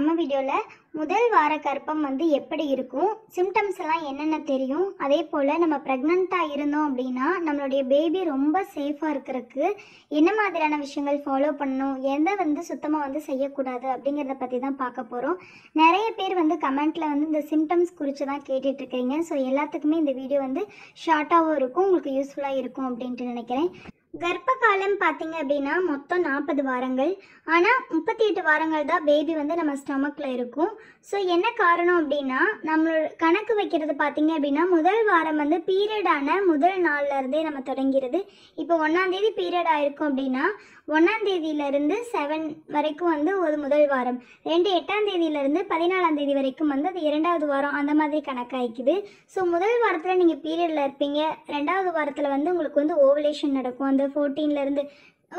நம்ம வீடியோவில் முதல் வார கர்ப்பம் எப்படி இருக்கும், சிம்டம்ஸ் எல்லாம் என்னென்ன தெரியும், அதே போல் நம்ம ப்ரெக்னெண்ட்டாக இருந்தோம் அப்படின்னா நம்மளுடைய பேபி ரொம்ப சேஃபாக இருக்கிறதுக்கு என்ன மாதிரியான விஷயங்கள் ஃபாலோ பண்ணணும், எதை சுத்தமாக செய்யக்கூடாது அப்படிங்கிறத பற்றி தான் பார்க்க போகிறோம். நிறைய பேர் கமெண்ட்டில் இந்த சிம்டம்ஸ் குறித்து தான் கேட்டுட்ருக்கீங்க. ஸோ எல்லாத்துக்குமே இந்த வீடியோ ஷார்ட்டாகவும் இருக்கும், உங்களுக்கு யூஸ்ஃபுல்லாக இருக்கும் அப்படின்ட்டு நினைக்கிறேன். கர்ப்ப காலம் பார்த்தீங்க அப்படின்னா மொத்தம் 40 வாரங்கள். ஆனால் 38 வாரங்கள் தான் பேபி நம்ம ஸ்டொமக்கில் இருக்கும். ஸோ என்ன காரணம் அப்படின்னா நம்மளோட கணக்கு வைக்கிறது பார்த்தீங்க அப்படின்னா முதல் வாரம் பீரியடான முதல் நாள்லேருந்தே நம்ம தொடங்கிறது. இப்போ 1ஆம் தேதி பீரியட் ஆயிருக்கும் அப்படின்னா 1ஆம் தேதியிலேருந்து 7 வரைக்கும் ஒரு முதல் வாரம், 8ஆம் தேதியிலேருந்து 14ஆம் தேதி வரைக்கும் அது 2வது வாரம், அந்த மாதிரி கணக்காயிக்குது. ஸோ முதல் வாரத்தில் நீங்கள் பீரியடில் இருப்பீங்க. 2வது வாரத்தில் உங்களுக்கு ஓவலேஷன் நடக்கும். அந்த 14லேருந்து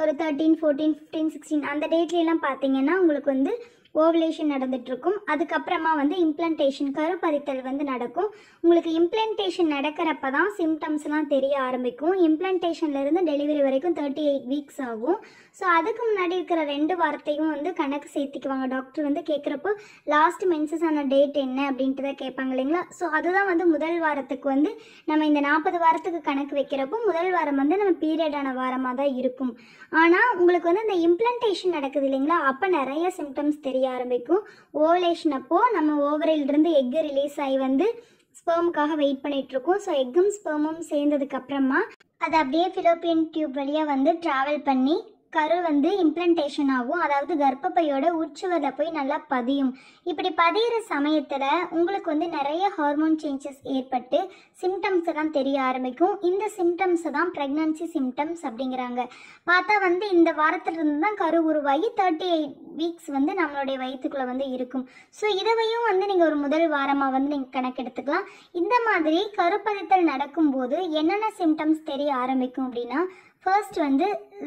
ஒரு 13, 14, 15, 16 அந்த டேட்லாம் பார்த்தீங்கன்னா உங்களுக்கு ஓவலேஷன் நடந்துகிட்ருக்கும். அதுக்கப்புறமா இம்ப்ளான்டேஷன் கருப்பரித்தல் நடக்கும். உங்களுக்கு இம்ப்ளான்டேஷன் நடக்கிறப்ப தான் சிம்டம்ஸ்லாம் தெரிய ஆரம்பிக்கும். இம்ப்ளான்டேஷன்லேருந்து டெலிவரி வரைக்கும் 38 வீக்ஸ் ஆகும். ஸோ அதுக்கு முன்னாடி இருக்கிற 2 வாரத்தையும் கணக்கு சேர்த்திக்குவாங்க. டாக்டர் கேட்குறப்போ லாஸ்ட் மென்சஸ் ஆன டேட் என்ன அப்படின்ட்டு தான் கேட்பாங்க இல்லைங்களா. ஸோ அதுதான் முதல் வாரத்துக்கு நம்ம இந்த 40 வாரத்துக்கு கணக்கு வைக்கிறப்போ முதல் வாரம் நம்ம பீரியடான வாரமாக தான் இருக்கும். ஆனால் உங்களுக்கு இந்த இம்ப்ளான்டேஷன் நடக்குது இல்லைங்களா, அப்போ நிறைய சிம்டம்ஸ் தெரிய ஆரம்பிக்கும். ஓவலேஷன் அப்போ நம்ம ஓவரிலிருந்து எக்கு ரிலீஸ் ஆகி ஸ்பெர்முக்காக வெயிட் பண்ணிட்டு இருக்கோம். ஸோ எக்கும் ஸ்பெர்மும் சேர்ந்ததுக்கு அப்புறமா அது அப்படியே ஃபிலோப்பியன் டியூப் வழியாக ட்ராவல் பண்ணி கரு இம்ப்ளான்டேஷன் ஆகும். அதாவது கர்ப்பப்பையோட உச்சுவரில் போய் நல்லா பதியும். இப்படி பதிகிற சமயத்தில் உங்களுக்கு நிறைய ஹார்மோன் சேஞ்சஸ் ஏற்பட்டு சிம்டம்ஸ் எல்லாம் தெரிய ஆரம்பிக்கும். இந்த சிம்டம்ஸை தான் ப்ரெக்னன்சி சிம்டம்ஸ் அப்படிங்கிறாங்க. பார்த்தா இந்த வாரத்திலிருந்து தான் கரு உருவாகி 38 வீக்ஸ் நம்மளுடைய வயிற்றுக்குள்ளே இருக்கும். ஸோ இதுவையும் நீங்கள் ஒரு முதல் வாரமாக நீங்கள் கணக்கெடுத்துக்கலாம். இந்த மாதிரி கருப்பதித்தல் நடக்கும்போது என்னென்ன சிம்டம்ஸ் தெரிய ஆரம்பிக்கும் அப்படின்னா, first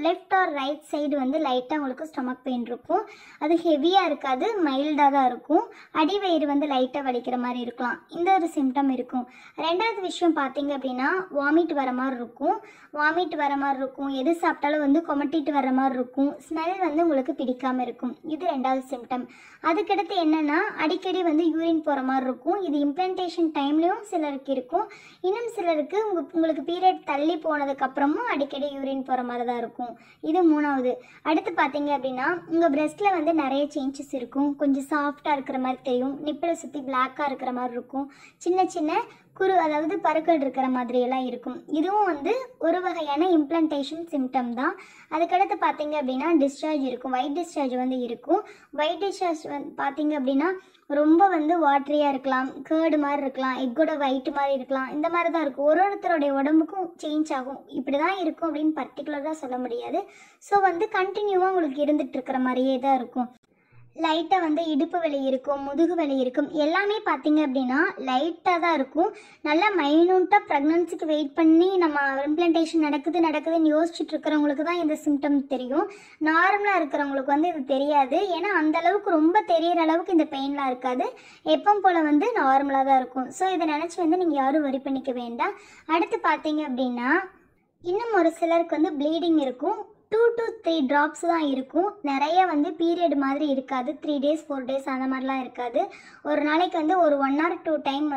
left or right side லைட்டாக உங்களுக்கு ஸ்டொமக் பெயின் இருக்கும். அது ஹெவியாக இருக்காது, மைல்டாக தான் இருக்கும். அடிவயிறு லைட்டாக வலிக்கிற மாதிரி இருக்கலாம். இந்த ஒரு சிம்டம் இருக்கும். 2வது விஷயம் பார்த்தீங்க அப்படின்னா வாமிட் வர மாதிரி இருக்கும். எது சாப்பிட்டாலும் கொமட்டிட்டு வர மாதிரி இருக்கும். ஸ்மெல் உங்களுக்கு பிடிக்காமல் இருக்கும். இது 2வது சிம்டம். அதுக்கடுத்து என்னென்னா அடிக்கடி யூரின் போகிற மாதிரி இருக்கும். இது இம்ப்ளான்டேஷன் டைம்லேயும் சிலருக்கு இருக்கும். இன்னும் சிலருக்கு உங்களுக்கு பீரியட் தள்ளி போனதுக்கப்புறமும் அடிக்கடி யூரின் போகிற மாதிரி தான் இருக்கும். இது 3வது. அடுத்து பார்த்தீங்க அப்படின்னா உங்கள் பிரெஸ்ட்டில் நிறைய சேஞ்சஸ் இருக்கும். கொஞ்சம் சாஃப்டாக இருக்கிற மாதிரி தெரியும். நிப்பில் சுற்றி பிளாக்காக இருக்கிற மாதிரி இருக்கும். சின்ன சின்ன அதாவது பருக்கள் இருக்கிற மாதிரியெல்லாம் இருக்கும். இதுவும் ஒரு வகையான இம்ப்ளான்டேஷன் சிம்டம் தான். அதுக்கடுத்து பார்த்தீங்க அப்படின்னா டிஸ்சார்ஜ் இருக்கும். ஒயிட் டிஸ்சார்ஜ் இருக்கும். ஒயிட் டிஸ்சார்ஜ் பார்த்தீங்க அப்படின்னா ரொம்ப வாட்டரியாக இருக்கலாம், கேர்டு மாதிரி இருக்கலாம், எக்கோட ஒயிட் மாதிரி இருக்கலாம். இந்த மாதிரி தான் இருக்கும். ஒருத்தருடைய உடம்புக்கும் சேஞ்ச் ஆகும். இப்படி தான் இருக்கும் அப்படின்னு பர்டிகுலராக சொல்ல முடியாது. ஸோ கண்டினியூவாக உங்களுக்கு இருந்துகிட்டு இருக்கிற மாதிரியே தான் இருக்கும். லைட்டாக இடுப்பு வலி இருக்கும், முதுகு வலி இருக்கும். எல்லாமே பார்த்தீங்க அப்படின்னா லைட்டாக தான் இருக்கும். நல்லா மைனூட்டாக ப்ரெக்னன்சிக்கு வெயிட் பண்ணி நம்ம இம்ப்ளான்டேஷன் நடக்குதுன்னு யோசிச்சுட்டு இருக்கிறவங்களுக்கு தான் இந்த சிம்டம் தெரியும். நார்மலாக இருக்கிறவங்களுக்கு இது தெரியாது. ஏன்னா அந்தளவுக்கு ரொம்ப தெரிகிற அளவுக்கு இந்த பெயின்லாம் இருக்காது. எப்போ போல் நார்மலாக தான் இருக்கும். ஸோ இதை நினச்சி நீங்கள் யாரும் வரி பண்ணிக்க வேண்டாம். அடுத்து பார்த்தீங்க அப்படின்னா இன்னும் ஒரு சிலருக்கு ப்ளீடிங் இருக்கும். 2 to 3 drops தான் இருக்கும். நிறைய பீரியட் மாதிரி இருக்காது. 3 days 4 days அந்த மாதிரிலாம் இருக்காது. ஒரு நாளைக்கு ஒரு 1 or 2 டைம்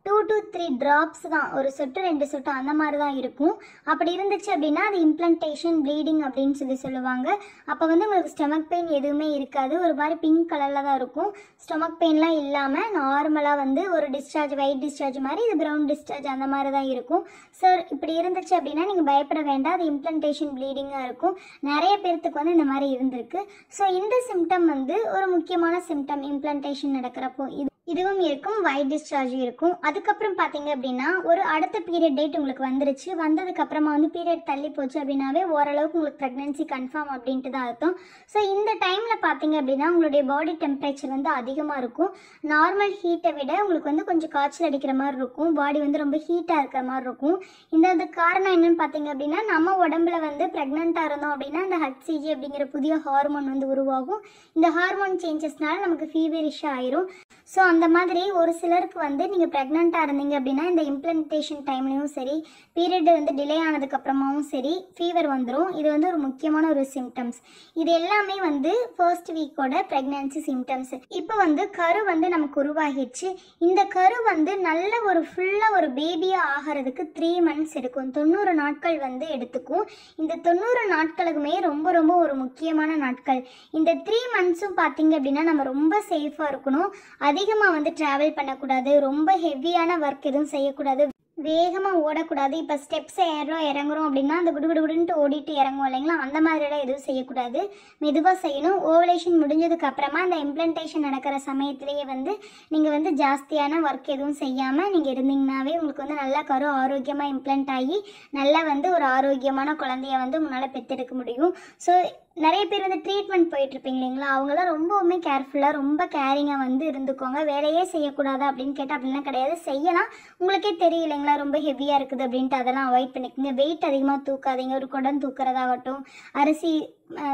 2 to 3 drops தான், ஒரு சொட்டு 2 சொட்டு அந்த மாதிரி தான் இருக்கும். அப்படி இருந்துச்சு அப்படின்னா அது இம்ப்ளான்டேஷன் ப்ளீடிங் அப்படின்னு சொல்லுவாங்க. அப்போ உங்களுக்கு ஸ்டொமக் பெயின் எதுவுமே இருக்காது. ஒரு மாதிரி பிங்க் கலரில் தான் இருக்கும். ஸ்டொமக் பெயின்லாம் இல்லாமல் நார்மலாக ஒரு டிஸ்சார்ஜ், ஒயிட் டிஸ்சார்ஜ் மாதிரி, இது ப்ரௌன் டிஸ்சார்ஜ் அந்த மாதிரி தான் இருக்கும். ஸோ இப்படி இருந்துச்சு அப்படின்னா நீங்கள் பயப்பட வேண்டாம். அது இம்ப்ளான்டேஷன் ப்ளீடிங்காக இருக்கும். நிறைய பேர்த்துக்கு இந்த மாதிரி இருந்திருக்கு. ஸோ இந்த சிம்டம் ஒரு முக்கியமான சிம்டம் இம்ப்ளான்டேஷன் நடக்கிறப்போ இதுவும் இருக்கும். ஒயிட் டிஸ்சார்ஜ் இருக்கும். அதுக்கப்புறம் பார்த்தீங்க அப்படின்னா ஒரு அடுத்த பீரியட் டேட் உங்களுக்கு வந்துருச்சு. வந்ததுக்கப்புறமா பீரியட் தள்ளி போச்சு அப்படின்னாவே ஓரளவுக்கு உங்களுக்கு ப்ரெக்னன்சி கன்ஃபார்ம் அப்படின்ட்டு தான் அர்த்தம். ஸோ இந்த டைமில் பார்த்தீங்க அப்படின்னா உங்களுடைய பாடி டெம்பரேச்சர் அதிகமாக இருக்கும். நார்மல் ஹீட்டை விட உங்களுக்கு கொஞ்சம் காய்ச்சல் அடிக்கிற மாதிரி இருக்கும். பாடி ரொம்ப ஹீட்டாக இருக்கிற மாதிரி இருக்கும். இந்த காரணம் என்னன்னு பார்த்தீங்க அப்படின்னா நம்ம உடம்புல ப்ரெக்னெண்ட்டாக இருந்தோம் அப்படின்னா இந்த HCG அப்படிங்கிற புதிய ஹார்மோன் உருவாகும். இந்த ஹார்மோன் சேஞ்சஸ்னால நமக்கு ஃபீவரிஷாக ஆயிரும். ஸோ அந்த அந்த மாதிரி ஒரு சிலருக்கு வந்து நீங்கள் ப்ரெக்னெண்ட்டாக இருந்தீங்க அப்படின்னா இந்த இம்ப்ளன்டேஷன் டைம்லேயும் சரி, பீரியட் வந்து டிலே ஆனதுக்கப்புறமாவும் சரி ஃபீவர் வந்துடும். இது வந்து ஒரு முக்கியமான ஒரு சிம்டம்ஸ். இது எல்லாமே வந்து ஃபர்ஸ்ட் வீக்கோட ப்ரெக்னன்சி சிம்டம்ஸ். இப்போ வந்து கரு வந்து நமக்கு உருவாகிடுச்சு. இந்த கரு வந்து நல்ல ஒரு ஃபுல்லாக ஒரு பேபியாக ஆகிறதுக்கு 3 months எடுக்கும். 90 நாட்கள் வந்து எடுத்துக்கும். இந்த 90 நாட்களுக்குமே ரொம்ப ரொம்ப ஒரு முக்கியமான நாட்கள். இந்த 3 monthsம் பார்த்தீங்க அப்படின்னா நம்ம ரொம்ப சேஃபாக இருக்கணும். அதிகமாக வந்து ட்ராவல் பண்ணக்கூடாது, ரொம்ப ஹெவியான ஒர்க் எதுவும் செய்யக்கூடாது, வேகமாக ஓடக்கூடாது. இப்போ ஸ்டெப்ஸ் இறங்குறோம் அப்படின்னா அந்த குடுகுடுன்ட்டு ஓடிட்டு இறங்குவோம் இல்லைங்களா, அந்த மாதிரிலாம் எதுவும் செய்யக்கூடாது. மெதுவாக செய்யணும். ஓவலேஷன் முடிஞ்சதுக்கு அப்புறமா அந்த இம்ப்ளன்டேஷன் நடக்கிற சமயத்திலேயே வந்து நீங்கள் வந்து ஜாஸ்தியான ஒர்க் எதுவும் செய்யாமல் நீங்கள் இருந்தீங்கன்னாவே உங்களுக்கு வந்து நல்லா கரு ஆரோக்கியமாக இம்ப்ளண்ட் ஆகி நல்லா வந்து ஒரு ஆரோக்கியமான குழந்தைய வந்து உங்களால் பெற்றெடுக்க முடியும். ஸோ நிறைய பேர் வந்து ட்ரீட்மெண்ட் போயிட்டுருப்பீங்க இல்லைங்களா, அவங்களாம் ரொம்பவுமே கேர்ஃபுல்லாக ரொம்ப கேரிங்காக வந்து இருந்துக்கோங்க. வேலையே செய்யக்கூடாதா அப்படின்னு கேட்டால் அப்படிலாம் கிடையாது, செய்யலாம். உங்களுக்கே தெரியும் இல்லைங்களா ரொம்ப ஹெவியாக இருக்குது அப்படின்ட்டு, அதெல்லாம் அவாய்ட் பண்ணிக்கோங்க. வெயிட் அதிகமாக தூக்காதீங்க. ஒரு குடம் தூக்குறதாகட்டும், அரிசி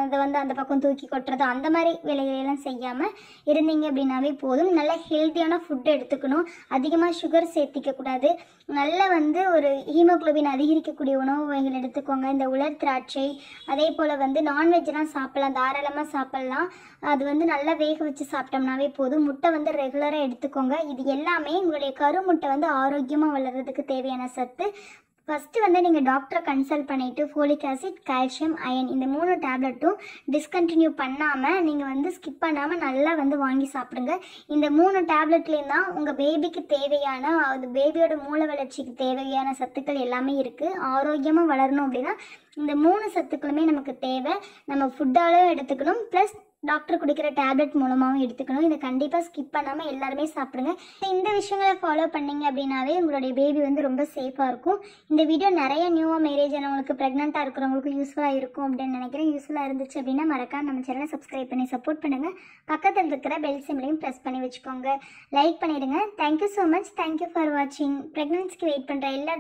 அதை வந்து அந்த பக்கம் தூக்கி கொட்டுறது, அந்த மாதிரி வேலைகளெல்லாம் செய்யாமல் இருந்தீங்க அப்படின்னாவே போதும். நல்ல ஹெல்த்தியான ஃபுட்டு எடுத்துக்கணும். அதிகமாக சுகர் சேர்த்திக்கக்கூடாது. நல்ல வந்து ஒரு ஹீமோக்ளோபின் அதிகரிக்கக்கூடிய உணவு வகைகள் எடுத்துக்கோங்க. இந்த உலர் திராட்சை, அதே போல் வந்து நான்வெஜ்லாம் சாப்பிட்லாம், தாராளமாக சாப்பிட்லாம். அது வந்து நல்லா வேக வச்சு சாப்பிட்டோம்னாவே போதும். முட்டை வந்து ரெகுலராக எடுத்துக்கோங்க. இது எல்லாமே உங்களுடைய கருமுட்டை வந்து ஆரோக்கியமாக வளர்கிறதுக்கு தேவையான சத்து. ஃபஸ்ட்டு வந்து நீங்கள் டாக்டரை கன்சல்ட் பண்ணிவிட்டு ஃபோலிக் ஆசிட், கால்சியம், அயன் இந்த 3 டேப்லெட்டும் டிஸ்கண்டினியூ பண்ணாமல் நீங்கள் வந்து ஸ்கிப் பண்ணாமல் நல்லா வந்து வாங்கி சாப்பிடுங்க. இந்த 3 டேப்லெட்லேயும் தான் உங்கள் பேபிக்கு தேவையான, அது பேபியோட மூளை வளர்ச்சிக்கு தேவையான சத்துக்கள் எல்லாமே இருக்குது. ஆரோக்கியமாக வளரணும் அப்படின்னா இந்த 3 சத்துக்களுமே நமக்கு தேவை. நம்ம ஃபுட்டாலும் எடுத்துக்கணும், ப்ளஸ் டாக்டர் கொடுக்குற டேப்லெட் மூலமாகவும் எடுத்துக்கணும். இதை கண்டிப்பாக ஸ்கிப் பண்ணாமல் எல்லாருமே சாப்பிடுங்க. இந்த விஷயங்களை ஃபாலோ பண்ணிங்க அப்படின்னாவே உங்களுடைய பேபி வந்து ரொம்ப சேஃபாக இருக்கும். இந்த வீடியோ நிறைய நியூவாக மேரேஜ் ஆனவங்களுக்கு, ப்ரெக்னெண்ட்டாக இருக்கிறவங்களுக்கு யூஸ்ஃபுல்லாக இருக்கும் அப்படின்னு நினைக்கிறேன். யூஸ்ஃபுல்லாக இருந்துச்சு அப்படின்னா மறக்காம நம்ம சேனலை சப்ஸ்கிரைப் பண்ணி சப்போர்ட் பண்ணுங்கள். பக்கத்தில் இருக்கிற பெல் சிம்லையும் ப்ரெஸ் பண்ணி வச்சுக்கோங்க. லைக் பண்ணிடுங்க. Thank you so much. Thank you for வாட்சிங். ப்ரெக்னன்சிக்கு வெயிட் பண்ணுற எல்லா